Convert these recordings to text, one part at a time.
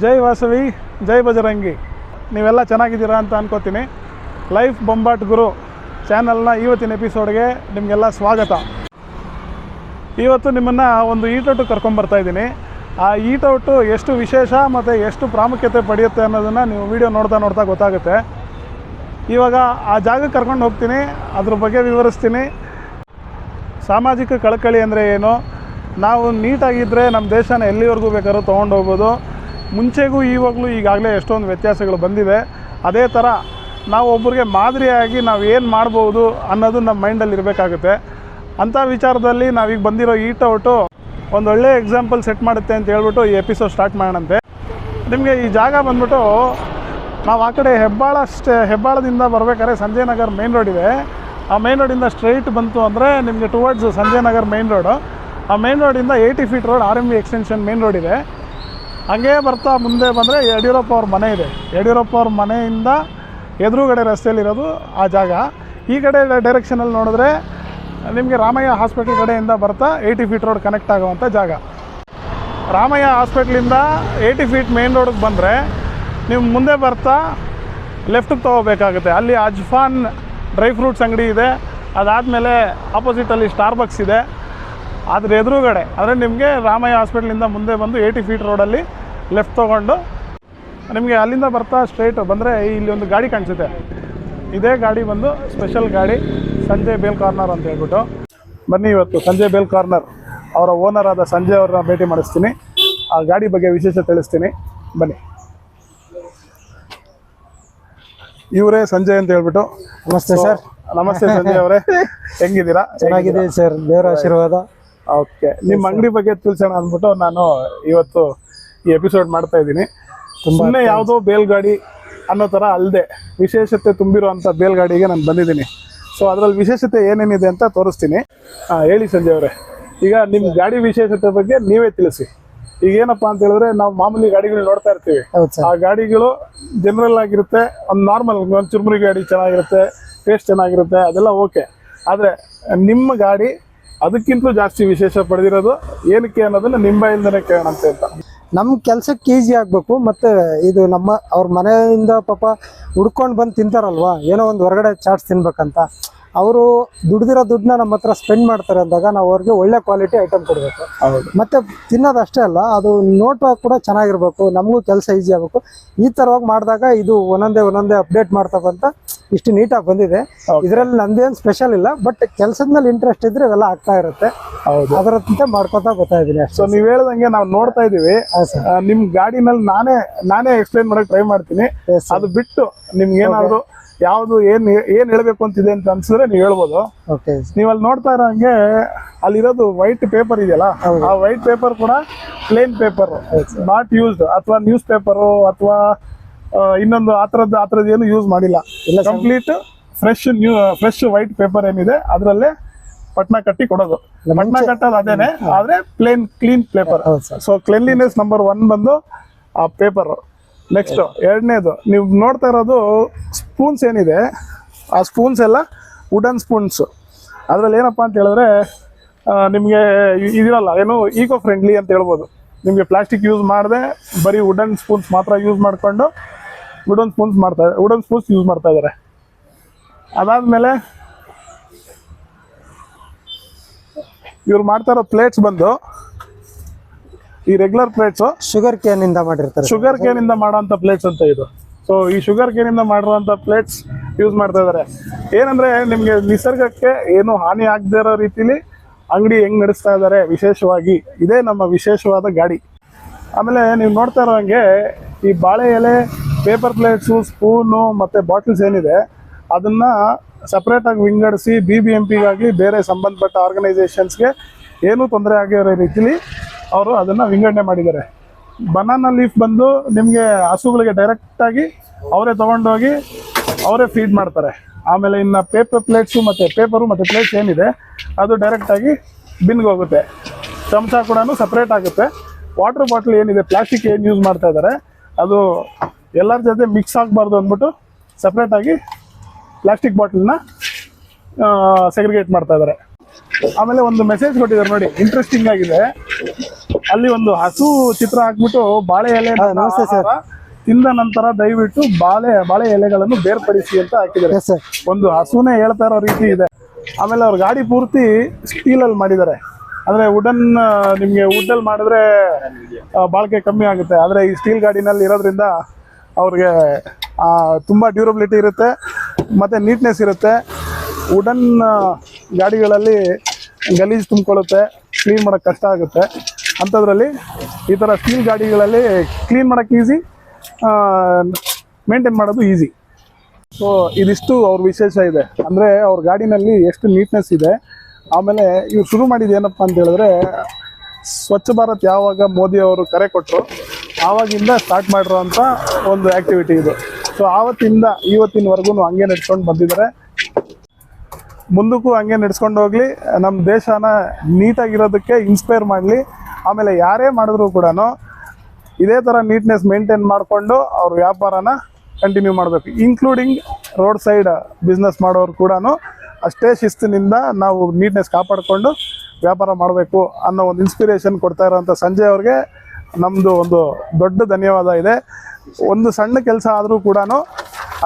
ಜೈ ವಾಸವಿ, ಜೈ ಬಜರಂಗಿ. ನೀವೆಲ್ಲ ಚೆನ್ನಾಗಿದ್ದೀರಾ ಅಂತ ಅನ್ಕೋತೀನಿ. ಲೈಫ್ ಬೊಂಬಾಟ್ ಗುರು ಚಾನಲ್ನ ಇವತ್ತಿನ ಎಪಿಸೋಡ್ಗೆ ನಿಮಗೆಲ್ಲ ಸ್ವಾಗತ. ಇವತ್ತು ನಿಮ್ಮನ್ನು ಒಂದು ಈಟೌಟು ಕರ್ಕೊಂಬರ್ತಾಯಿದ್ದೀನಿ. ಆ ಈಟೌಟು ಎಷ್ಟು ವಿಶೇಷ ಮತ್ತು ಎಷ್ಟು ಪ್ರಾಮುಖ್ಯತೆ ಪಡೆಯುತ್ತೆ ಅನ್ನೋದನ್ನು ನೀವು ವಿಡಿಯೋ ನೋಡ್ತಾ ಗೊತ್ತಾಗುತ್ತೆ. ಇವಾಗ ಆ ಜಾಗಕ್ಕೆ ಕರ್ಕೊಂಡು ಹೋಗ್ತೀನಿ, ಅದ್ರ ಬಗ್ಗೆ ವಿವರಿಸ್ತೀನಿ. ಸಾಮಾಜಿಕ ಕಳಕಳಿ ಅಂದರೆ ಏನು, ನಾವು ನೀಟಾಗಿದ್ದರೆ ನಮ್ಮ ದೇಶನ ಎಲ್ಲಿವರೆಗೂ ಬೇಕಾದ್ರೂ ತೊಗೊಂಡು ಹೋಗ್ಬೋದು. ಮುಂಚೆಗೂ ಇವಾಗಲೂ ಈಗಾಗಲೇ ಎಷ್ಟೊಂದು ವ್ಯತ್ಯಾಸಗಳು ಬಂದಿವೆ. ಅದೇ ಥರ ನಾವು ಒಬ್ಬರಿಗೆ ಮಾದರಿಯಾಗಿ ನಾವು ಏನು ಮಾಡ್ಬೋದು ಅನ್ನೋದು ನಮ್ಮ ಮೈಂಡಲ್ಲಿ ಇರಬೇಕಾಗುತ್ತೆ. ಅಂಥ ವಿಚಾರದಲ್ಲಿ ನಾವೀಗ ಬಂದಿರೋ ಈಟೌಟು ಒಂದು ಒಳ್ಳೆ ಎಕ್ಸಾಂಪಲ್ ಸೆಟ್ ಮಾಡುತ್ತೆ ಅಂತ ಹೇಳ್ಬಿಟ್ಟು ಈ ಎಪಿಸೋಡ್ ಸ್ಟಾರ್ಟ್ ಮಾಡೋಣಂತೆ. ನಿಮಗೆ ಈ ಜಾಗ ಬಂದ್ಬಿಟ್ಟು ನಾವು ಆ ಕಡೆ ಹೆಬ್ಬಾಳದಿಂದ ಬರಬೇಕಾದ್ರೆ ಸಂಜಯ್ ನಗರ್ ಮೇನ್ ರೋಡ್ ಇದೆ. ಆ ಮೇನ್ ರೋಡಿಂದ ಸ್ಟ್ರೈಟ್ ಬಂತು ಅಂದರೆ ನಿಮಗೆ towards Sanjay Nagar main road. ಆ ಮೇನ್ ರೋಡಿಂದ 80 feet road RMV extension main road ಇದೆ. ಹಾಗೇ ಬರ್ತಾ ಮುಂದೆ ಬಂದರೆ ಯಡಿಯೂರಪ್ಪ ಅವ್ರ ಮನೆ ಇದೆ. ಯಡಿಯೂರಪ್ಪ ಅವ್ರ ಮನೆಯಿಂದ ಎದುರುಗಡೆ ರಸ್ತೆಯಲ್ಲಿರೋದು ಆ ಜಾಗ. ಈ ಕಡೆ ಡೈರೆಕ್ಷನಲ್ಲಿ ನೋಡಿದ್ರೆ ನಿಮಗೆ ರಾಮಯ್ಯ ಹಾಸ್ಪಿಟ್ಲ್ ಕಡೆಯಿಂದ ಬರ್ತಾ 80 ಫೀಟ್ ರೋಡ್ ಕನೆಕ್ಟ್ ಆಗುವಂಥ ಜಾಗ. ರಾಮಯ್ಯ ಹಾಸ್ಪಿಟ್ಲಿಂದ 80 ಫೀಟ್ ಮೇನ್ ರೋಡಿಗೆ ಬಂದರೆ ನೀವು ಮುಂದೆ ಬರ್ತಾ ಲೆಫ್ಟಿಗೆ ತೊಗೋಬೇಕಾಗುತ್ತೆ. ಅಲ್ಲಿ ಅಜ್ಫಾನ್ ಡ್ರೈ ಫ್ರೂಟ್ಸ್ ಅಂಗಡಿ ಇದೆ. ಅದಾದಮೇಲೆ ಆಪೋಸಿಟಲ್ಲಿ ಸ್ಟಾರ್ಬಕ್ಸ್ ಇದೆ. ಅದ್ರ ಎದುರುಗಡೆ ಅಂದರೆ ನಿಮಗೆ ರಾಮಯ್ಯ ಹಾಸ್ಪಿಟ್ಲಿಂದ ಮುಂದೆ ಬಂದು 80 ಫೀಟ್ ರೋಡಲ್ಲಿ ಲೆಫ್ಟ್ ತೊಗೊಂಡು ನಿಮಗೆ ಅಲ್ಲಿಂದ ಬರ್ತಾ ಸ್ಟ್ರೈಟ್ ಬಂದರೆ ಇಲ್ಲಿ ಒಂದು ಗಾಡಿ ಕಾಣಿಸುತ್ತೆ. ಇದೇ ಗಾಡಿ ಬಂದು ಸ್ಪೆಷಲ್ ಗಾಡಿ, ಸಂಜಯ್ ಬೇಲ್ ಕಾರ್ನರ್ ಅಂತ ಹೇಳ್ಬಿಟ್ಟು. ಬನ್ನಿ, ಇವತ್ತು ಸಂಜಯ್ ಬೇಲ್ ಕಾರ್ನರ್ ಅವರ ಓನರ್ ಆದ ಸಂಜಯ್ ಅವ್ರನ್ನ ಭೇಟಿ ಮಾಡಿಸ್ತೀನಿ. ಆ ಗಾಡಿ ಬಗ್ಗೆ ವಿಶೇಷ ತಿಳಿಸ್ತೀನಿ. ಬನ್ನಿ. ಇವರೇ ಸಂಜಯ್ ಅಂತ ಹೇಳ್ಬಿಟ್ಟು. ನಮಸ್ತೆ ಸರ್. ನಮಸ್ತೆ ಸಂಜಯ್ ಅವರೇ, ಹೆಂಗಿದ್ದೀರಾ? ಚೆನ್ನಾಗಿದ್ದೀವಿ ಸರ್, ದೇವರ ಆಶೀರ್ವಾದ. ಓಕೆ, ನಿಮ್ಮ ಅಂಗಡಿ ಬಗ್ಗೆ ತಿಳಿಸೋಣ ಅಂದ್ಬಿಟ್ಟು ನಾನು ಇವತ್ತು ಈ ಎಪಿಸೋಡ್ ಮಾಡ್ತಾ ಇದ್ದೀನಿ. ಸುಮ್ಮನೆ ಯಾವುದೋ ಬೇಲ್ಗಾಡಿ ಅನ್ನೋ ಥರ ಅಲ್ಲದೆ ವಿಶೇಷತೆ ತುಂಬಿರೋ ಅಂಥ ಬೇಲ್ಗಾಡಿಗೆ ನಾನು ಬಂದಿದ್ದೀನಿ. ಸೊ ಅದರಲ್ಲಿ ವಿಶೇಷತೆ ಏನೇನಿದೆ ಅಂತ ತೋರಿಸ್ತೀನಿ. ಹೇಳಿ ಸಂಜಯ್ ಅವರೇ, ಈಗ ನಿಮ್ಮ ಗಾಡಿ ವಿಶೇಷತೆ ಬಗ್ಗೆ ನೀವೇ ತಿಳಿಸಿ. ಈಗ ಏನಪ್ಪ ಅಂತ ಹೇಳಿದ್ರೆ, ನಾವು ಮಾಮೂಲಿ ಗಾಡಿಗಳು ನೋಡ್ತಾ ಇರ್ತೀವಿ. ಆ ಗಾಡಿಗಳು ಜನರಲ್ ಆಗಿರುತ್ತೆ, ಒಂದು ನಾರ್ಮಲ್ ಒಂದು ಚುರುಮುರಿ ಗಾಡಿ ಚೆನ್ನಾಗಿರುತ್ತೆ, ಟೇಸ್ಟ್ ಚೆನ್ನಾಗಿರುತ್ತೆ, ಅದೆಲ್ಲ ಓಕೆ. ಆದರೆ ನಿಮ್ಮ ಗಾಡಿ ಅದಕ್ಕಿಂತಲೂ ಜಾಸ್ತಿ ವಿಶೇಷ ಪಡೆದಿರೋದು ಏನಕ್ಕೆ ಅನ್ನೋದನ್ನ ನಿಮ್ಮ ಬಾಯಿಂದನೇ ಕೇಳೋಣ ಅಂತ. ನಮ್ಮ ಕೆಲಸಕ್ಕೆ ಈಸಿ ಆಗಬೇಕು, ಮತ್ತು ಇದು ಅವ್ರ ಮನೆಯಿಂದ ಪಾಪ ಹುಡ್ಕೊಂಡು ಬಂದು ತಿಂತಾರಲ್ವಾ, ಏನೋ ಒಂದು ಹೊರಗಡೆ ಚಾಟ್ಸ್ ತಿನ್ಬೇಕಂತ, ಅವರು ದುಡ್ದಿರೋ ದುಡ್ಡನ್ನ ನಮ್ಮ ಹತ್ರ ಸ್ಪೆಂಡ್ ಮಾಡ್ತಾರೆ ಅಂದಾಗ ನಾವು ಅವ್ರಿಗೆ ಒಳ್ಳೆ ಕ್ವಾಲಿಟಿ ಐಟಮ್ ಕೊಡಬೇಕು. ಮತ್ತು ತಿನ್ನೋದು ಅಷ್ಟೇ ಅಲ್ಲ, ಅದು ನೋಟ ಕೂಡ ಚೆನ್ನಾಗಿರ್ಬೇಕು, ನಮಗೂ ಕೆಲಸ ಈಸಿ ಆಗಬೇಕು. ಈ ಥರವಾಗಿ ಮಾಡಿದಾಗ ಇದು ಒಂದೊಂದೇ ಅಪ್ಡೇಟ್ ಮಾಡ್ತಕ್ಕಂಥ ಇಷ್ಟು ನೀಟಾಗಿ ಬಂದಿದೆ. ಇದರಲ್ಲಿ ನಂದೇನು ಸ್ಪೆಷಲ್ ಇಲ್ಲ, ಬಟ್ ಕೆಲಸದ ಮೇಲೆ ಇಂಟ್ರೆಸ್ಟ್ ಇದ್ರೆ ಇವೆಲ್ಲ ಆಗ್ತಾ ಇರುತ್ತೆ. ಅದರಂತೆ ಮಾಡ್ಕೊತಾ ಗೊತ್ತಾ ಇದ್ದೀನಿ. ಸೊ ನೀವು ಹೇಳ್ದಂಗೆ ನಾವು ನೋಡ್ತಾ ಇದೀವಿ. ನಿಮ್ ಗಾಡಿನಲ್ಲಿ ನಾನೇ ಎಕ್ಸ್ಪ್ಲೈನ್ ಮಾಡಕ್ ಟ್ರೈ ಮಾಡ್ತೀನಿ. ಅದು ಬಿಟ್ಟು ನಿಮ್ಗೆ ಏನಾದ್ರು ಯಾವ್ದು ಏನ್ ಹೇಳ್ಬೇಕು ಅಂತಿದೆ ಅಂತ ಅನ್ಸಿದ್ರೆ ನೀವು ಹೇಳ್ಬೋದು. ನೀವು ಅಲ್ಲಿ ನೋಡ್ತಾ ಇರೋ ಹಂಗೆ ಅಲ್ಲಿರೋದು ವೈಟ್ ಪೇಪರ್ ಇದೆಯಲ್ಲ, ಆ ವೈಟ್ ಪೇಪರ್ ಕೂಡ ಪ್ಲೇನ್ ಪೇಪರ್, ನಾಟ್ ಯೂಸ್ಡ್, ಅಥವಾ ನ್ಯೂಸ್ ಪೇಪರು ಅಥವಾ ಇನ್ನೊಂದು ಆ ಥರದ್ದು ಏನು ಯೂಸ್ ಮಾಡಿಲ್ಲ. ಕಂಪ್ಲೀಟ್ ಫ್ರೆಶ್ ವೈಟ್ ಪೇಪರ್ ಏನಿದೆ ಅದರಲ್ಲೇ ಪಟ್ನ ಕಟ್ಟಿ ಕೊಡೋದು. ಪಟ್ನ ಕಟ್ಟೋದು ಅದೇನೆ, ಆದ್ರೆ clean paper. So cleanliness number 1 ಬಂದು ಆ ಪೇಪರ್. ನೆಕ್ಸ್ಟ್ ಎರಡನೇದು ನೀವು ನೋಡ್ತಾ ಇರೋದು ಸ್ಪೂನ್ಸ್ ಏನಿದೆ, ಆ ಸ್ಪೂನ್ಸ್ ಎಲ್ಲ ವುಡನ್ ಸ್ಪೂನ್ಸ್. ಅದರಲ್ಲಿ ಏನಪ್ಪ ಅಂತ ಹೇಳಿದ್ರೆ ನಿಮಗೆ ಇದಿರಲ್ಲ, ಏನು ಈಕೋ ಫ್ರೆಂಡ್ಲಿ ಅಂತ ಹೇಳ್ಬೋದು. ನಿಮಗೆ ಪ್ಲಾಸ್ಟಿಕ್ ಯೂಸ್ ಮಾಡದೆ ಬರೀ ವುಡನ್ ಸ್ಪೂನ್ಸ್ ಮಾತ್ರ ಯೂಸ್ ಮಾಡಿಕೊಂಡು ವುಡನ್ ಸ್ಪೂನ್ಸ್ ಯೂಸ್ ಮಾಡ್ತಾ ಇದ್ದಾರೆ. ಅದಾದಮೇಲೆ ಇವ್ರು ಮಾಡ್ತಾ ಇರೋ ಪ್ಲೇಟ್ಸ್ ಬಂದು ಈ ರೆಗ್ಯುಲರ್ ಪ್ಲೇಟ್ಸು ಶುಗರ್ ಕೇನಿಂದ ಮಾಡಿರ್ತಾರೆ. ಶುಗರ್ ಕೇನಿಂದ ಮಾಡೋಂಥ ಪ್ಲೇಟ್ಸ್ ಅಂತ ಇದು. ಸೊ ಈ ಶುಗರ್ ಕೇನಿಂದ ಮಾಡಿರುವಂಥ ಪ್ಲೇಟ್ಸ್ ಯೂಸ್ ಮಾಡ್ತಾ ಇದ್ದಾರೆ. ಏನಂದರೆ ನಿಮಗೆ ನಿಸರ್ಗಕ್ಕೆ ಏನು ಹಾನಿ ಆಗದೇ ಇರೋ ರೀತಿಲಿ ಅಂಗಡಿ ಹೆಂಗೆ ನಡೆಸ್ತಾ ಇದ್ದಾರೆ ವಿಶೇಷವಾಗಿ. ಇದೇ ನಮ್ಮ ವಿಶೇಷವಾದ ಗಾಡಿ. ಆಮೇಲೆ ನೀವು ನೋಡ್ತಾ ಇರೋ ಹಂಗೆ ಈ ಬಾಳೆ ಎಲೆ, ಪೇಪರ್ ಪ್ಲೇಟ್ಸು, ಸ್ಪೂನು ಮತ್ತು ಬಾಟಲ್ಸ್ ಏನಿದೆ ಅದನ್ನು ಸಪ್ರೇಟಾಗಿ ವಿಂಗಡಿಸಿ BBMPಗಾಗಲಿ ಬೇರೆ ಸಂಬಂಧಪಟ್ಟ ಆರ್ಗನೈಸೇಷನ್ಸ್ಗೆ ಏನೂ ತೊಂದರೆ ಆಗಿರೋ ರೀತಿಲಿ ಅವರು ಅದನ್ನು ವಿಂಗಡಣೆ ಮಾಡಿದ್ದಾರೆ. ಬನಾನಾ ಲೀಫ್ ಬಂದು ನಿಮಗೆ ಹಸುಗಳಿಗೆ ಡೈರೆಕ್ಟಾಗಿ ಅವರೇ ತೊಗೊಂಡೋಗಿ ಅವರೇ ಫೀಡ್ ಮಾಡ್ತಾರೆ. ಆಮೇಲೆ ಇನ್ನು ಪೇಪರ್ ಪ್ಲೇಟ್ಸು ಮತ್ತು ಪೇಪರು ಮತ್ತು ಪ್ಲೇಟ್ಸ್ ಏನಿದೆ ಅದು ಡೈರೆಕ್ಟಾಗಿ ಬಿನ್ಗೆ ಹೋಗುತ್ತೆ. ಚಮಚ ಕೂಡ ಸಪ್ರೇಟ್ ಆಗುತ್ತೆ. ವಾಟರ್ ಬಾಟ್ಲ್ ಏನಿದೆ, ಪ್ಲಾಸ್ಟಿಕ್ ಏನು ಯೂಸ್ ಮಾಡ್ತಾ ಇದ್ದಾರೆ ಅದು ಎಲ್ಲರ ಜೊತೆ ಮಿಕ್ಸ್ ಆಗಬಾರ್ದು ಅಂದ್ಬಿಟ್ಟು ಸಪ್ರೇಟಾಗಿ ಪ್ಲಾಸ್ಟಿಕ್ ಬಾಟಲ್ನ ಸೆಗ್ರಿಗೇಟ್ ಮಾಡ್ತಾ ಇದ್ದಾರೆ. ಆಮೇಲೆ ಒಂದು ಮೆಸೇಜ್ ಕೊಟ್ಟಿದ್ದಾರೆ ನೋಡಿ, ಇಂಟ್ರೆಸ್ಟಿಂಗ್ ಆಗಿದೆ. ಅಲ್ಲಿ ಒಂದು ಹಸು ಚಿತ್ರ ಹಾಕ್ಬಿಟ್ಟು ಬಾಳೆ ಎಲೆ ನಮಸ್ತೆ ಸರ್. ತಿಂದ ನಂತರ ದಯವಿಟ್ಟು ಬಾಳೆ ಎಲೆಗಳನ್ನು ಬೇರ್ಪಡಿಸಿ ಅಂತ ಹಾಕಿದ್ದಾರೆ. Yes sir. ಒಂದು ಹಸುನೇ ಹೇಳ್ತಾ ಇರೋ ರೀತಿ ಇದೆ. ಆಮೇಲೆ ಅವ್ರ ಗಾಡಿ ಪೂರ್ತಿ ಸ್ಟೀಲಲ್ಲಿ ಮಾಡಿದ್ದಾರೆ. ಅಂದರೆ ನಿಮಗೆ ವುಡ್ಡಲ್ಲಿ ಮಾಡಿದ್ರೆ ಬಾಳಿಕೆ ಕಮ್ಮಿ ಆಗುತ್ತೆ. ಆದರೆ ಈ ಸ್ಟೀಲ್ ಗಾಡಿನಲ್ಲಿ ಇರೋದ್ರಿಂದ ಅವ್ರಿಗೆ ತುಂಬ ಡ್ಯೂರಬಿಲಿಟಿ ಇರುತ್ತೆ ಮತ್ತು ನೀಟ್ನೆಸ್ ಇರುತ್ತೆ. ವುಡನ್ ಗಾಡಿಗಳಲ್ಲಿ ಗಲೀಜು ತುಂಬಿಕೊಳ್ಳುತ್ತೆ, ಕ್ಲೀನ್ ಮಾಡೋಕ್ಕೆ ಕಷ್ಟ ಆಗುತ್ತೆ. ಅಂಥದ್ರಲ್ಲಿ ಈ ಥರ ಸ್ಟೀಲ್ ಗಾಡಿಗಳಲ್ಲಿ ಕ್ಲೀನ್ ಮಾಡೋಕ್ಕೆ ಈಸಿ, ಮೇಂಟೈನ್ ಮಾಡೋದು ಈಸಿ. ಸೊ ಇದಿಷ್ಟು ಅವ್ರ ವಿಶೇಷ ಇದೆ. ಅಂದರೆ ಅವ್ರ ಗಾಡಿನಲ್ಲಿ ಎಷ್ಟು ನೀಟ್ನೆಸ್ ಇದೆ. ಆಮೇಲೆ ಇವ್ರು ಶುರು ಮಾಡಿದ್ದು ಏನಪ್ಪ ಅಂತ ಹೇಳಿದ್ರೆ, ಸ್ವಚ್ಛ ಭಾರತ್ ಯಾವಾಗ ಮೋದಿ ಅವರು ಕರೆ ಕೊಟ್ಟರು ಆವಾಗಿಂದ ಸ್ಟಾರ್ಟ್ ಮಾಡಿರೋ ಅಂಥ ಒಂದು ಆ್ಯಕ್ಟಿವಿಟಿ ಇದು. ಸೊ ಆವತ್ತಿಂದ ಇವತ್ತಿನವರೆಗೂ ಹಂಗೆ ನಡ್ಸ್ಕೊಂಡು ಬಂದಿದ್ದಾರೆ. ಮುಂದಕ್ಕೂ ಹಂಗೆ ನಡ್ಸ್ಕೊಂಡು ಹೋಗಲಿ, ನಮ್ಮ ದೇಶನ ನೀಟಾಗಿರೋದಕ್ಕೆ ಇನ್ಸ್ಪೈರ್ ಮಾಡಲಿ. ಆಮೇಲೆ ಯಾರೇ ಮಾಡಿದ್ರು ಕೂಡ ಇದೇ ಥರ ನೀಟ್ನೆಸ್ ಮೇಂಟೈನ್ ಮಾಡಿಕೊಂಡು ಅವ್ರ ವ್ಯಾಪಾರನ ಕಂಟಿನ್ಯೂ ಮಾಡಬೇಕು. ಇನ್ಕ್ಲೂಡಿಂಗ್ ರೋಡ್ ಸೈಡ್ ಬಿಸ್ನೆಸ್ ಮಾಡೋರು ಕೂಡ ಅಷ್ಟೇ ಶಿಸ್ತಿನಿಂದ ನಾವು ನೀಟ್ನೆಸ್ ಕಾಪಾಡಿಕೊಂಡು ವ್ಯಾಪಾರ ಮಾಡಬೇಕು ಅನ್ನೋ ಒಂದು ಇನ್ಸ್ಪಿರೇಷನ್ ಕೊಡ್ತಾ ಇರೋಂಥ ಸಂಜಯ್ ಅವ್ರಿಗೆ ನಮ್ಮದು ಒಂದು ದೊಡ್ಡ ಧನ್ಯವಾದ ಇದೆ. ಒಂದು ಸಣ್ಣ ಕೆಲಸ ಆದರೂ ಕೂಡ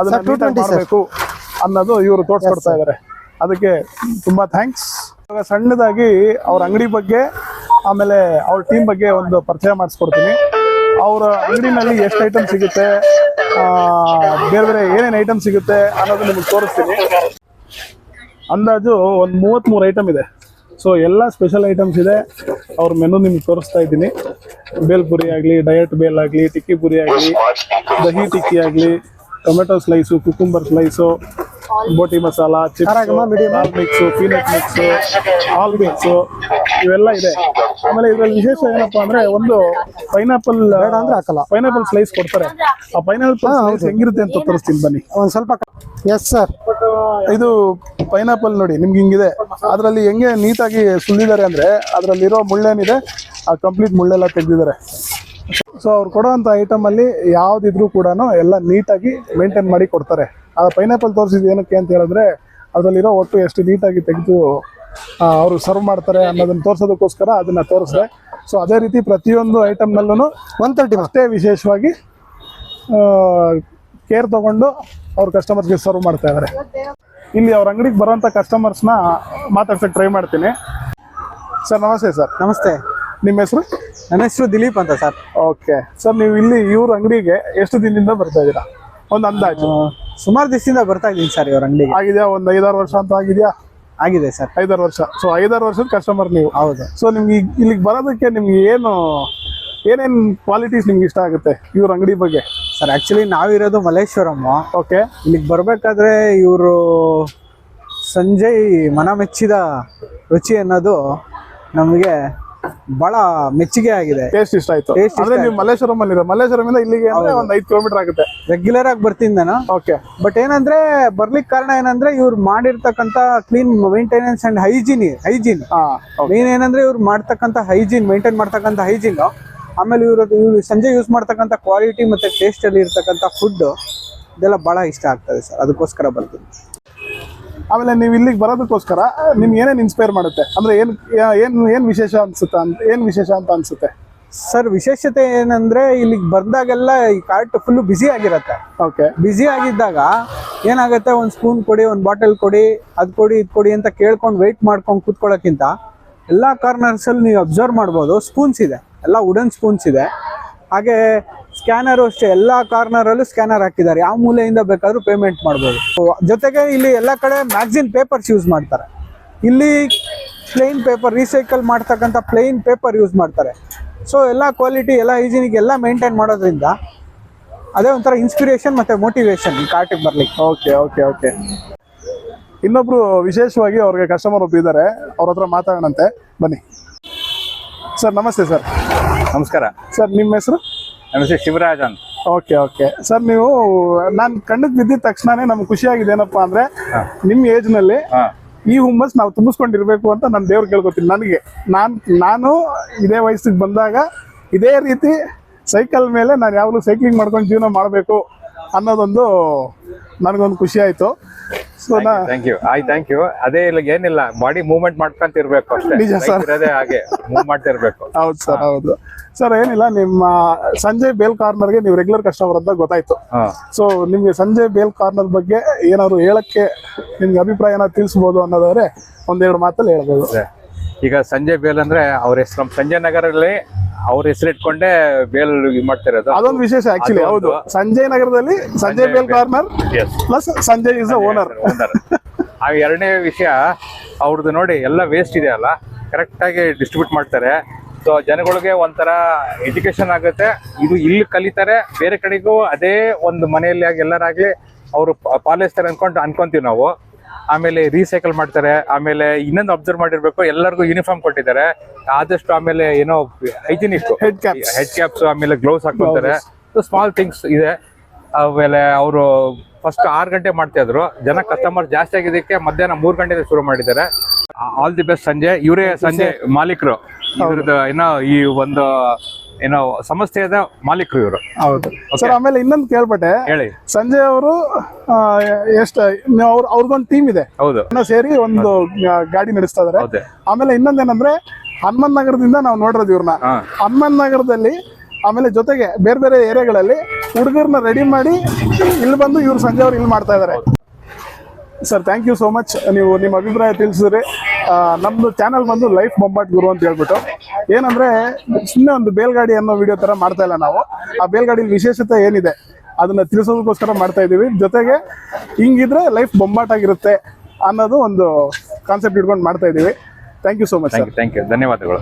ಅದನ್ನ ನೀಟಾಗಿ ಮಾಡಬೇಕು ಅನ್ನೋದು ಇವರು ತೋರಿಸ್ಕೊಡ್ತಾ ಇದ್ದಾರೆ. ಅದಕ್ಕೆ ತುಂಬ ಥ್ಯಾಂಕ್ಸ್. ಇವಾಗ ಸಣ್ಣದಾಗಿ ಅವ್ರ ಅಂಗಡಿ ಬಗ್ಗೆ ಆಮೇಲೆ ಅವ್ರ ಟೀಮ್ ಬಗ್ಗೆ ಒಂದು ಪರಿಚಯ ಮಾಡಿಸ್ಕೊಡ್ತೀನಿ. ಅವರ ಅಂಗಡಿನಲ್ಲಿ ಎಷ್ಟು ಐಟಮ್ ಸಿಗುತ್ತೆ, ಬೇರೆ ಬೇರೆ ಏನೇನು ಐಟಮ್ ಸಿಗುತ್ತೆ ಅನ್ನೋದು ನಿಮಗೆ ತೋರಿಸ್ತೀನಿ. ಅಂದಾಜು ಒಂದು 33 ಐಟಮ್ ಇದೆ. ಸೊ ಎಲ್ಲ ಸ್ಪೆಷಲ್ ಐಟಮ್ಸ್ ಇದೆ. ಅವ್ರ ಮೆನು ನಿಮ್ಗೆ ತೋರಿಸ್ತಾ ಇದ್ದೀನಿ. ಬೇಲ್ ಪುರಿ ಆಗಲಿ, ಡಯಟ್ ಬೇಲ್ ಆಗಲಿ, ಟಿಕ್ಕಿ ಪುರಿ ಆಗಲಿ, ದಹಿ ಟಿಕ್ಕಿ ಆಗಲಿ, tomato slice, cucumber slice, boti masala, chips, mix, peanut mix, all mix, ಇವೆಲ್ಲ ಇದೆ. ಆಮೇಲೆ ಇದರಲ್ಲಿ ವಿಶೇಷ ಏನಪ್ಪಾ ಅಂದ್ರೆ, ಒಂದು ಪೈನಾಪಲ್ ಸ್ಲೈಸ್ ಕೊಡ್ತಾರೆ. ಆ ಪೈನಾಪಲ್ ಸ್ಲೈಸ್ ಹೆಂಗಿರುತ್ತೆ ಅಂತ ತೋರಿಸ್ತೀನಿ ಬನ್ನಿ ಒಂದು ಸ್ವಲ್ಪ. Yes sir. ಇದು ಪೈನಾಪಲ್ ನೋಡಿ ನಿಮ್ಗೆ ಹಿಂಗಿದೆ. ಅದರಲ್ಲಿ ಹೆಂಗೆ ನೀಟಾಗಿ ಸುಲಿದ್ದಾರೆ ಅಂದ್ರೆ, ಅದರಲ್ಲಿರೋ ಮುಳ್ಳೇನಿದೆ ಆ ಕಂಪ್ಲೀಟ್ ಮುಳ್ಳೆಲ್ಲ ತೆಗೆದಿದ್ದಾರೆ. ಸೊ ಅವ್ರು ಕೊಡೋವಂಥ ಐಟಮಲ್ಲಿ ಯಾವುದಿದ್ರೂ ಕೂಡ ಎಲ್ಲ ನೀಟಾಗಿ ಮೇಂಟೈನ್ ಮಾಡಿ ಕೊಡ್ತಾರೆ. ಆ ಪೈನಾಪಲ್ ತೋರಿಸಿದ್ದು ಏನಕ್ಕೆ ಅಂತ ಹೇಳಿದ್ರೆ, ಅದರಲ್ಲಿರೋ ಒಟ್ಟು ಎಷ್ಟು ನೀಟಾಗಿ ತೆಗೆದು ಅವರು ಸರ್ವ್ ಮಾಡ್ತಾರೆ ಅನ್ನೋದನ್ನು ತೋರಿಸೋದಕ್ಕೋಸ್ಕರ ಅದನ್ನು ತೋರಿಸಿದೆ. ಸೊ ಅದೇ ರೀತಿ ಪ್ರತಿಯೊಂದು ಐಟಮ್ನಲ್ಲೂ 130 ಅಷ್ಟೇ ವಿಶೇಷವಾಗಿ ಕೇರ್ ತೊಗೊಂಡು ಅವ್ರ ಕಸ್ಟಮರ್ಸ್ಗೆ ಸರ್ವ್ ಮಾಡ್ತಾ ಇದ್ದಾರೆ. ಇಲ್ಲಿ ಅವ್ರ ಅಂಗಡಿಗೆ ಬರೋಂಥ ಕಸ್ಟಮರ್ಸ್ನ ಮಾತಾಡ್ಸೋಕ್ಕೆ ಟ್ರೈ ಮಾಡ್ತೀನಿ. ಸರ್ ನಮಸ್ತೆ. ಸರ್ ನಮಸ್ತೆ. ನಿಮ್ಮ ಹೆಸರು? ನನ್ನ ಹೆಸರು ದಿಲೀಪ್ ಅಂತ ಸರ್. ಓಕೆ ಸರ್, ನೀವು ಇಲ್ಲಿ ಇವ್ರ ಅಂಗಡಿಗೆ ಎಷ್ಟು ದಿನದಿಂದ ಬರ್ತಾ ಇದ್ದೀರಾ? ಒಂದು ಅಂದಾಜು? ಸುಮಾರು ದಿವಸದಿಂದ ಬರ್ತಾ ಇದ್ದೀನಿ ಸರ್ ಇವ್ರ ಅಂಗಡಿಗೆ. ಆಗಿದೆಯಾ? ಒಂದು 5-6 ವರ್ಷ ಅಂತ ಆಗಿದೆಯಾ? ಆಗಿದೆ ಸರ್. 5-6 ವರ್ಷ. ಸೊ 5-6 ವರ್ಷದ ಕಸ್ಟಮರ್ ನೀವು? ಹೌದು. ಸೊ ನಿಮ್ಗೆ ಇಲ್ಲಿಗೆ ಬರೋದಕ್ಕೆ ನಿಮ್ಗೆ ಏನೇನು ಕ್ವಾಲಿಟೀಸ್ ನಿಮ್ಗೆ ಇಷ್ಟ ಆಗುತ್ತೆ ಇವ್ರ ಅಂಗಡಿ ಬಗ್ಗೆ? ಸರ್ ಆ್ಯಕ್ಚುಲಿ ನಾವಿರೋದು ಮಲ್ಲೇಶ್ವರಂ. ಓಕೆ. ಇಲ್ಲಿಗೆ ಬರಬೇಕಾದ್ರೆ ಇವರು ಸಂಜಯ್ ಮನಮೆಚ್ಚಿದ ರುಚಿ ಅನ್ನೋದು ನಮಗೆ ಬಹಳ ಮೆಚ್ಚುಗೆ ಆಗಿದೆ. ಟೇಸ್ಟ್ ಇಷ್ಟ ಆಯ್ತು. ಅಂದ್ರೆ ನೀವು ಮಲ್ಲೇಶ್ವರಂ ಅಲ್ಲಿ ಮಲ್ಲೇಶ್ವರಂ ಇಲ್ಲಿಗೆ ಅಂದ್ರೆ ಒಂದು 5 ಕಿಲೋಮೀಟರ್ ಆಗುತ್ತೆ. ರೆಗ್ಯುಲರ್ ಆಗಿ ಬರ್ತೀನಿ ನಾನು. ಓಕೆ. ಬಟ್ ಏನಂದ್ರೆ ಬರ್ಲಿಕ್ಕೆ ಕಾರಣ ಏನಂದ್ರೆ ಇವ್ರು ಮಾಡಿರ್ತಕ್ಕಂಥ clean maintenance and hygiene. Main ಏನಂದ್ರೆ ಇವ್ರು ಮಾಡ್ತಕ್ಕಂಥ ಮೇಂಟೈನ್ ಮಾಡ್ತಕ್ಕಂಥ ಹೈಜೀನ್, ಆಮೇಲೆ ಇವ್ರು ಸಂಜೆ ಯೂಸ್ ಮಾಡ್ತಕ್ಕಂಥ ಕ್ವಾಲಿಟಿ ಮತ್ತೆ ಟೇಸ್ಟ್ ಅಲ್ಲಿ ಇರ್ತಕ್ಕಂಥ ಫುಡ್ ಇದೆಲ್ಲ ಬಹಳ ಇಷ್ಟ ಆಗ್ತದೆ ಸರ್. ಅದಕ್ಕೋಸ್ಕರ ಬರ್ತೀನಿ. ಆಮೇಲೆ ನೀವು ಇಲ್ಲಿಗೆ ಬರೋದಕ್ಕೋಸ್ಕರ ನಿಮ್ಗೆ ಏನೇನು ಇನ್ಸ್ಪೈರ್ ಮಾಡುತ್ತೆ ಅಂದ್ರೆ ಏನು ವಿಶೇಷ ಅಂತ ಅನ್ಸುತ್ತೆ? ಸರ್ ವಿಶೇಷತೆ ಏನಂದ್ರೆ ಇಲ್ಲಿಗೆ ಬಂದಾಗೆಲ್ಲ ಈ ಕಾರ್ಟ್ ಫುಲ್ ಬಿಸಿ ಆಗಿರತ್ತೆ. ಓಕೆ. ಬಿಸಿ ಆಗಿದ್ದಾಗ ಏನಾಗುತ್ತೆ, ಒಂದು ಸ್ಪೂನ್ ಕೊಡಿ, ಒಂದು ಬಾಟಲ್ ಕೊಡಿ, ಅದು ಕೊಡಿ, ಇದು ಕೊಡಿ ಅಂತ ಕೇಳ್ಕೊಂಡು ವೆಯ್ಟ್ ಮಾಡ್ಕೊಂಡು ಕೂತ್ಕೊಳ್ಳೋಕ್ಕಿಂತ ಎಲ್ಲ ಕಾರ್ನರ್ಸ್ ಅಲ್ಲಿ ನೀವು ಅಬ್ಸರ್ವ್ ಮಾಡ್ಬೋದು, ಸ್ಪೂನ್ಸ್ ಇದೆ, ಎಲ್ಲ ವುಡನ್ ಸ್ಪೂನ್ಸ್ ಇದೆ. ಹಾಗೆ ಸ್ಕ್ಯಾನರು ಅಷ್ಟೇ, ಎಲ್ಲ ಕಾರ್ನರಲ್ಲೂ ಸ್ಕ್ಯಾನರ್ ಹಾಕಿದ್ದಾರೆ. ಯಾವ ಮೂಲೆಯಿಂದ ಬೇಕಾದ್ರೂ ಪೇಮೆಂಟ್ ಮಾಡ್ಬೋದು. ಜೊತೆಗೆ ಇಲ್ಲಿ ಎಲ್ಲ ಕಡೆ ಮ್ಯಾಗ್ಝಿನ್ ಪೇಪರ್ಸ್ ಯೂಸ್ ಮಾಡ್ತಾರೆ. ಇಲ್ಲಿ ಪ್ಲೇನ್ ಪೇಪರ್, ರೀಸೈಕಲ್ ಮಾಡ್ತಕ್ಕಂಥ ಪ್ಲೇನ್ ಪೇಪರ್ ಯೂಸ್ ಮಾಡ್ತಾರೆ. ಸೊ ಎಲ್ಲ ಕ್ವಾಲಿಟಿ, ಎಲ್ಲ ಹೈಜಿನಿಕ್ ಎಲ್ಲ ಮೇಂಟೈನ್ ಮಾಡೋದ್ರಿಂದ ಅದೇ ಒಂಥರ ಇನ್ಸ್ಪಿರೇಷನ್ ಮತ್ತು ಮೋಟಿವೇಶನ್ ಈ ಕಾರ್ಟಿಗೆ ಬರ್ಲಿಕ್ಕೆ. Okay okay okay. ಇನ್ನೊಬ್ರು ವಿಶೇಷವಾಗಿ ಅವ್ರಿಗೆ ಕಸ್ಟಮರ್ ಒಬ್ಬಿದ್ದಾರೆ, ಅವ್ರ ಹತ್ರ ಮಾತಾಡೋಣಂತೆ ಬನ್ನಿ. ಸರ್ ನಮಸ್ತೆ. ಸರ್ ನಮಸ್ಕಾರ ಸರ್. ನಿಮ್ಮ ಹೆಸರು? ನನ್ನ ಹೆಸರು ಶಿವರಾಜ್ ಅಂತ. Okay okay. ಸರ್ ನೀವು ನಾನು ಕಣ್ಣಿಗೆ ಬಿದ್ದಿದ ತಕ್ಷಣನೇ ನಮ್ಗೆ ಖುಷಿಯಾಗಿದೆ ಏನಪ್ಪ ಅಂದ್ರೆ, ನಿಮ್ಮ ಏಜ್ನಲ್ಲಿ ಈ ಹುಮ್ಮಸ್ ನಾವು ತುಂಬಿಸ್ಕೊಂಡಿರ್ಬೇಕು ಅಂತ ನಾನು ದೇವ್ರು ಕೇಳ್ಕೊತೀನಿ. ನಾನು ಇದೇ ವಯಸ್ಸಿಗೆ ಬಂದಾಗ ಇದೇ ರೀತಿ ಸೈಕಲ್ ಮೇಲೆ ನಾನು ಯಾವಾಗಲೂ ಸೈಕ್ಲಿಂಗ್ ಮಾಡ್ಕೊಂಡು ಜೀವನ ಮಾಡಬೇಕು ಅನ್ನೋದೊಂದು ನನಗೊಂದು ಖುಷಿ ಆಯಿತು. So thank you. Thank you. ಅದೇ ಇಲ್ಲ ಏನಿಲ್ಲ, ಬಾಡಿ ಮೂವ್ಮೆಂಟ್ ಮಾಡ್ಕೊಂತ ಇರ್ಬೇಕು ಅಷ್ಟೇ. ನಿಜ ಸರ್. ಇರೋದೇ ಹಾಗೆ ಮೂವ್ ಮಾಡ್ತಾ ಇರ್ಬೇಕು. ಹೌದು ಸರ್, ಹೌದು ಸರ್. ಏನಿಲ್ಲ, ನಿಮ್ಮ ಸಂಜಯ್ ಬೇಲ್ ಕಾರ್ನರ್ಗೆ ನೀವು ರೆಗ್ಯುಲರ್ ಕಸ್ಟಮರ್ ಅಂತ ಗೊತ್ತಾಯ್ತು. ಸೊ ನಿಮಗೆ ಸಂಜಯ್ ಬೇಲ್ ಕಾರ್ನರ್ ಬಗ್ಗೆ ಏನಾದ್ರು ಹೇಳಕ್ಕೆ ನಿಮ್ಗೆ ಅಭಿಪ್ರಾಯ ಏನಾದ್ರು ತಿಳಿಸ್ಬೋದು ಅನ್ನೋದಾದ್ರೆ ಒಂದೆರಡು ಮಾತಲ್ಲಿ ಹೇಳ್ಬೋದು. ಈಗ ಸಂಜಯ್ ಬೇಲ್ ಅಂದ್ರೆ ಅವ್ರ ಹೆಸರು ನಮ್ಮ ಸಂಜಯ್ ನಗರಲ್ಲಿ ಅವ್ರ ಹೆಸರು ಇಟ್ಕೊಂಡೇ ಬೇಲ್ ಮಾಡ್ತಿರೋದು. ಅದೊಂದು ವಿಶೇಷ ಆಕ್ಚುಲಿ. ಹೌದು, ಸಂಜಯ್ ನಗರದಲ್ಲಿ Sanjay Bhel corner plus Sanjay is the owner. ಆ ಎರಡನೇ ವಿಷಯ ಅವ್ರದ್ದು ನೋಡಿ, ಎಲ್ಲ ವೇಸ್ಟ್ ಇದೆ ಅಲ್ಲ, ಕರೆಕ್ಟ್ ಆಗಿ ಡಿಸ್ಟ್ರಿಬ್ಯೂಟ್ ಮಾಡ್ತಾರೆ. ಸೊ ಜನಗಳಿಗೆ ಒಂಥರ ಎಜುಕೇಶನ್ ಆಗುತ್ತೆ. ಇದು ಇಲ್ಲಿ ಕಲಿತಾರೆ, ಬೇರೆ ಕಡೆಗೂ ಅದೇ ಒಂದು ಮನೆಯಲ್ಲಿ ಆಗಿ ಎಲ್ಲರಾಗ್ಲಿ ಅವರು ಪಾಲಿಸ್ತಾರೆ ಅನ್ಕೊಂತೀವಿ ನಾವು. ಆಮೇಲೆ ರೀಸೈಕಲ್ ಮಾಡ್ತಾರೆ. ಆಮೇಲೆ ಇನ್ನೊಂದು ಅಬ್ಸರ್ವ್ ಮಾಡಿರ್ಬೇಕು, ಎಲ್ಲರಿಗೂ ಯೂನಿಫಾರ್ಮ್ ಕೊಟ್ಟಿದ್ದಾರೆ ಆದಷ್ಟು. ಆಮೇಲೆ ಏನೋ ಹೈಜಿನಿಕ್ ಹೆಡ್ ಕ್ಯಾಪ್ಸ್, ಆಮೇಲೆ ಗ್ಲೌಸ್ ಹಾಕೊತಾರೆ. ಸ್ಮಾಲ್ ಥಿಂಗ್ಸ್ ಇದೆ. ಆಮೇಲೆ ಅವರು ಫಸ್ಟ್ 6 ಗಂಟೆ ಮಾಡ್ತಾ ಇದ್ರು, ಜನ ಕಸ್ಟಮರ್ ಜಾಸ್ತಿ ಆಗಿದ್ದಕ್ಕೆ ಮಧ್ಯಾಹ್ನ 3 ಗಂಟೆಗೆ ಶುರು ಮಾಡಿದ್ದಾರೆ. All the best Sanjay. ಇವರೇ ಸಂಜಯ್ ಮಾಲೀಕರು, ಇವ್ರದ್ದು ಏನೋ ಈ ಒಂದು ಏನೋ ಸಂಸ್ಥೆಯ ಮಾಲೀಕರು ಇವರು. ಹೌದು ಸರ್. ಆಮೇಲೆ ಇನ್ನೊಂದು ಕೇಳ್ಪಟ್ಟೆ, ಹೇಳಿ. ಸಂಜಯ್ ಅವರು ಎಷ್ಟು ಅವ್ರದ್ದೊಂದು ಟೀಮ್ ಇದೆ, ಹೌದು, ಸೇರಿ ಒಂದು ಗಾಡಿ ನಡೆಸ್ತಾ ಇದಾರೆ. ಹೌದು. ಆಮೇಲೆ ಇನ್ನೊಂದೇನಂದ್ರೆ ಹನುಮಂತ ನಗರದಿಂದ ನಾವು ನೋಡಿರೋದು ಇವ್ರನ್ನ. ಹನುಮಂತ ನಗರದಲ್ಲಿ ಆಮೇಲೆ ಜೊತೆಗೆ ಬೇರೆ ಬೇರೆ ಏರಿಯಾಗಳಲ್ಲಿ ಹುಡುಗರನ್ನ ರೆಡಿ ಮಾಡಿ ಇಲ್ಲಿ ಬಂದು ಇವ್ರು ಸಂಜೆ ಅವ್ರು ಇಲ್ಲಿ ಮಾಡ್ತಾ ಇದಾರೆ. Sir thank you so much. ನೀವು ನಿಮ್ಮ ಅಭಿಪ್ರಾಯ ತಿಳಿಸಿದ್ರಿ. ನಮ್ಮದು ಚಾನಲ್ ಬಂದು ಲೈಫ್ ಬೊಂಬಾಟ್ ಗುರು ಅಂತ ಹೇಳ್ಬಿಟ್ಟು, ಏನಂದರೆ ಸುಮ್ಮನೆ ಒಂದು ಬೇಲ್ಗಾಡಿ ಅನ್ನೋ ವಿಡಿಯೋ ಥರ ಮಾಡ್ತಾ ಇಲ್ಲ ನಾವು. ಆ ಬೇಲ್ಗಾಡಿಲಿ ವಿಶೇಷತೆ ಏನಿದೆ ಅದನ್ನು ತಿಳಿಸೋದಕ್ಕೋಸ್ಕರ ಮಾಡ್ತಾ ಇದ್ದೀವಿ. ಜೊತೆಗೆ ಹಿಂಗಿದ್ರೆ ಲೈಫ್ ಬೊಂಬಾಟ್ ಆಗಿರುತ್ತೆ ಅನ್ನೋದು ಒಂದು ಕಾನ್ಸೆಪ್ಟ್ ಇಟ್ಕೊಂಡು ಮಾಡ್ತಾ ಇದ್ದೀವಿ. Thank you so much sir. Thank you, ಧನ್ಯವಾದಗಳು.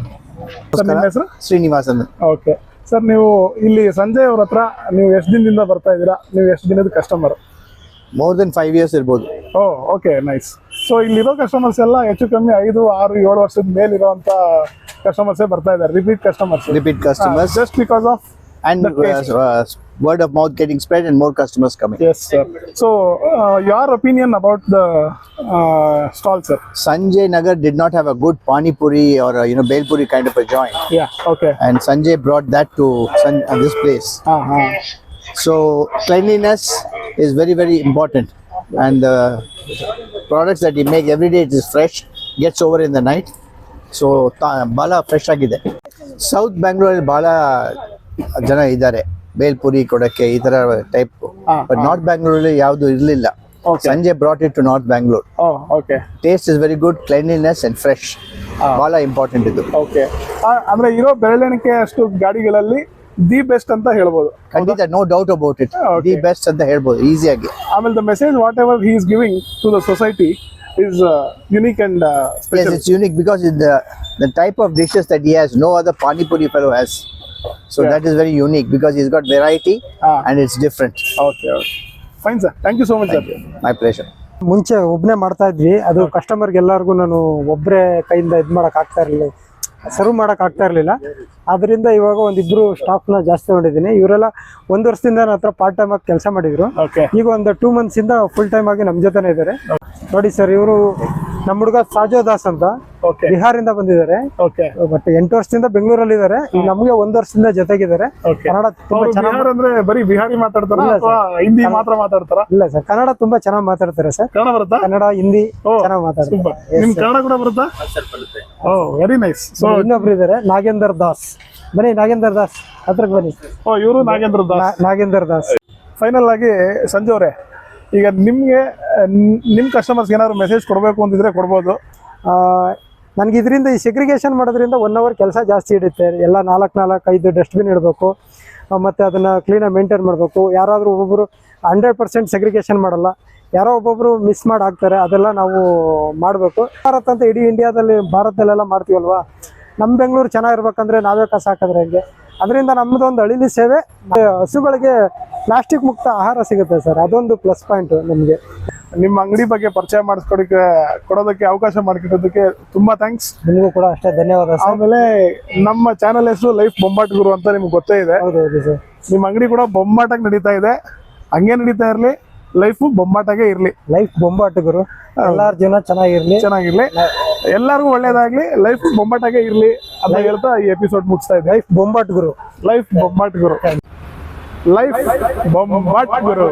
ಸರ್ ನಿಮ್ಮ ಹೆಸರು? ಶ್ರೀನಿವಾಸ್ ಅಂತ. ಓಕೆ ಸರ್, ನೀವು ಇಲ್ಲಿ ಸಂಜಯ್ ಅವ್ರ ಹತ್ರ ನೀವು ಎಷ್ಟು ದಿನದಿಂದ ಬರ್ತಾ ಇದ್ದೀರಾ? ನೀವು ಎಷ್ಟು ದಿನದ ಕಸ್ಟಮರ್? ಮೋರ್ ದೆನ್ 5 years ಇರ್ಬೋದು. ಓ ಓಕೆ, ನೈಸ್. ಸೊ ಇಲ್ಲಿರೋ ಕಸ್ಟಮರ್ಸ್ ಎಲ್ಲ ಹೆಚ್ಚು ಕಮ್ಮಿ 5, 6, 7 ವರ್ಷದ ಮೇಲಿರುವಂತ ಕಸ್ಟಮರ್ಸೇ ಬರ್ತಾ ಇದ್ದಾರೆ, repeat customers. Just because of And word of mouth getting spread and more customers coming. Yes sir. So your opinion about the stall, sir? Sanjay Nagar did not have a good pani puri or bel puri kind of a joint. Yeah, okay. And Sanjay brought that to this place. So cleanliness is very, very important, and the products that he make every day, it is fresh, gets over in the night. So bala fresh agide. South Bangalore bala ಜನ ಇದ್ದಾರೆ ಬೇಲ್ಪುರಿ ಕೊಡಕ್ಕೆ ಈ ತರ type. But north ಬ್ಯಾಂಗ್ಳೂರಲ್ಲಿ ಯಾವುದು ಇರಲಿಲ್ಲ. ಸಂಜೆ brought it to north Bangalore. Taste is very good, cleanliness and fresh, ಬಹಳ ಇಂಪಾರ್ಟೆಂಟ್ ಇದು. ಓಕೆ, ಅಂದ್ರೆ ಇರೋ ಬೆರಳೆಣಿಕೆ ಅಷ್ಟು ಗಾಡಿಗಳಲ್ಲಿ ದಿ ಬೆಸ್ಟ್ ಅಂತ ಹೇಳ್ಬೋದು. ಖಂಡಿತ, no doubt about it, the best ಅಂತ ಹೇಳ್ಬೋದು ಈಸಿಯಾಗಿ. ಆಮೇಲೆ the message whatever he is giving to the society is unique and special. Yes, it's unique because the type of dishes that he has, no other pani puri fellow has. So that is very unique because he's got variety and it's different. Okay. Fine sir, thank you so much sir. My pleasure. ಮುಂಚೆ ಒಬ್ಬನೇ ಮಾಡ್ತಾ ಇದ್ವಿ, ಅದು ಕಸ್ಟಮರ್ಗೆ ಎಲ್ಲರಿಗೂ ನಾನು ಒಬ್ಬರೇ ಕೈಯಿಂದ ಇದು ಮಾಡೋಕೆ ಆಗ್ತಾ ಇರಲಿಲ್ಲ, ಸರ್ವ್ ಮಾಡೋಕೆ ಆಗ್ತಾ ಇರಲಿಲ್ಲ. ಅದರಿಂದ ಇವಾಗ ಒಂದಿಬ್ರು ಸ್ಟಾಫ್ನ ಜಾಸ್ತಿ ಮಾಡಿದ್ದೀನಿ. ಇವರೆಲ್ಲ 1 ವರ್ಷದಿಂದ ನನ್ನ ಹತ್ರ ಪಾರ್ಟ್ ಟೈಮ್ ಆಗಿ ಕೆಲಸ ಮಾಡಿದ್ರು. ಈಗ ಒಂದು 2 months ಇಂದ ಫುಲ್ ಟೈಮ್ ಆಗಿ ನಮ್ಮ ಜೊತೆನೇ ಇದ್ದಾರೆ. ನೋಡಿ ಸರ್, ಇವರು ನಮ್ಮ ಹುಡುಗ ಸಾಜೋ ದಾಸ್ ಅಂತ ಬಿಹಾರಿಂದ ಬಂದಿದ್ದಾರೆ. ಬಟ್ 8 ವರ್ಷದಿಂದ ಬೆಂಗಳೂರಲ್ಲಿ ಇದ್ದಾರೆ. ನಮಗೆ 1 ವರ್ಷದಿಂದ ಜೊತೆಗಿದ್ದಾರೆ. ಕನ್ನಡ ತುಂಬಾ ಚೆನ್ನಾಗಿ, ಅಂದ್ರೆ ಬರೀ ಬಿಹಾರಿ ಮಾತಾಡ್ತಾರ ಅಥವಾ ಹಿಂದಿ ಮಾತ್ರ ಮಾತಾಡ್ತಾರ? ಇಲ್ಲ ಸರ್, ಕನ್ನಡ ತುಂಬಾ ಚೆನ್ನಾಗಿ ಮಾತಾಡ್ತಾರೆ ಸರ್. ಕನ್ನಡ ಬರುತ್ತಾ? ಕನ್ನಡ, ಹಿಂದಿ ಚೆನ್ನಾಗಿ ಮಾತಾಡ್ತಾರೆ. ನಿಮ್ ಕನ್ನಡ ಕೂಡ ಬರುತ್ತಾ? ಓ ವೆರಿ ನೈಸ್. ಸೊ ಇನ್ನೊಬ್ರು ಇದ್ದಾರೆ ನಾಗೇಂದರ್ ದಾಸ್. ಬನ್ನಿ ನಾಗೇಂದರ್ ದಾಸ್ ಹತ್ರಕ್ಕೆ ಬನ್ನಿ. ಓ, ಇವರು ನಾಗೇಂದರ್ ದಾಸ್. ಫೈನಲ್ ಆಗಿ ಸಂಜು ಅವರೇ, ಈಗ ನಿಮ್ಗೆ ನಿಮ್ಮ ಕಸ್ಟಮರ್ಸ್ ಏನಾದ್ರು ಮೆಸೇಜ್ ಕೊಡಬೇಕು ಅಂತಿದ್ರೆ ಕೊಡ್ಬೋದು. ನನಗೆ ಇದರಿಂದ ಈ ಸೆಗ್ರಿಗೇಷನ್ ಮಾಡೋದ್ರಿಂದ 1 hour ಕೆಲಸ ಜಾಸ್ತಿ ಹಿಡಿಯುತ್ತೆ. ಎಲ್ಲ 4-5 ಡಸ್ಟ್ಬಿನ್ ಇಡಬೇಕು, ಮತ್ತು ಅದನ್ನು ಕ್ಲೀನಾಗಿ ಮೇಂಟೈನ್ ಮಾಡಬೇಕು. ಯಾರಾದರೂ ಒಬ್ಬೊಬ್ಬರು 100% ಸೆಗ್ರಿಗೇಷನ್ ಮಾಡಲ್ಲ, ಯಾರೋ ಒಬ್ಬೊಬ್ಬರು ಮಿಸ್ ಮಾಡಿ ಹಾಕ್ತಾರೆ. ಅದೆಲ್ಲ ನಾವು ಮಾಡಬೇಕು. ಭಾರತ ಅಂತ ಇಡೀ ಇಂಡಿಯಾದಲ್ಲಿ, ಭಾರತದಲ್ಲೆಲ್ಲ ಮಾಡ್ತೀವಲ್ವಾ. ನಮ್ಮ ಬೆಂಗಳೂರು ಚೆನ್ನಾಗಿರ್ಬೇಕಂದ್ರೆ ನಾವೇ ಕಸ ಹಾಕಿದ್ರೆ ಹೆಂಗೆ? ಅದರಿಂದ ನಮ್ಮದೊಂದು ಅಳಿಲಿ ಸೇವೆ. ಹಸುಗಳಿಗೆ ಪ್ಲಾಸ್ಟಿಕ್ ಮುಕ್ತ ಆಹಾರ ಸಿಗುತ್ತೆ ಸರ್, ಅದೊಂದು ಪ್ಲಸ್ ಪಾಯಿಂಟ್ ನಮಗೆ. ನಿಮ್ಮ ಅಂಗಡಿ ಬಗ್ಗೆ ಪರಿಚಯ ಕೊಡೋದಕ್ಕೆ ಅವಕಾಶ ಮಾಡಿಕೊಡೋದಕ್ಕೆ ತುಂಬಾ ಥ್ಯಾಂಕ್ಸ್. ನಿಮಗೂ ಕೂಡ ಅಷ್ಟೇ ಧನ್ಯವಾದ ಸರ್. ಆಮೇಲೆ ನಮ್ಮ ಚಾನಲ್ ಹೆಸರು ಲೈಫ್ ಬೊಂಬಾಟ್ ಗುರು ಅಂತ ನಿಮ್ಗೆ ಗೊತ್ತೇ ಇದೆ. ಹೌದು ಸರ್. ನಿಮ್ಮ ಅಂಗಡಿ ಕೂಡ ಬೊಂಬಾಟಾಗಿ ನಡೀತಾ ಇದೆ, ಹಂಗೆ ನಡೀತಾ ಇರಲಿ. ಲೈಫು ಬೊಂಬಾಟಾಗೆ ಇರಲಿ. ಲೈಫ್ ಬೊಂಬಾಟ್ ಗುರು, ಎಲ್ಲಾರ ಜೀವನ ಚೆನ್ನಾಗಿರ್ಲಿ, ಎಲ್ಲರಿಗೂ ಒಳ್ಳೇದಾಗ್ಲಿ, ಲೈಫ್ ಬೊಂಬಾಟಾಗೆ ಇರ್ಲಿ ಅಂತ ಹೇಳ್ತಾ ಈ ಎಪಿಸೋಡ್ ಮುಗಿಸ್ತಾ ಇದೆ. ಲೈಫ್ ಬೊಂಬಾಟ್ ಗುರು. ಲೈಫ್ ಬೊಂಬಾಟ್ ಗುರು.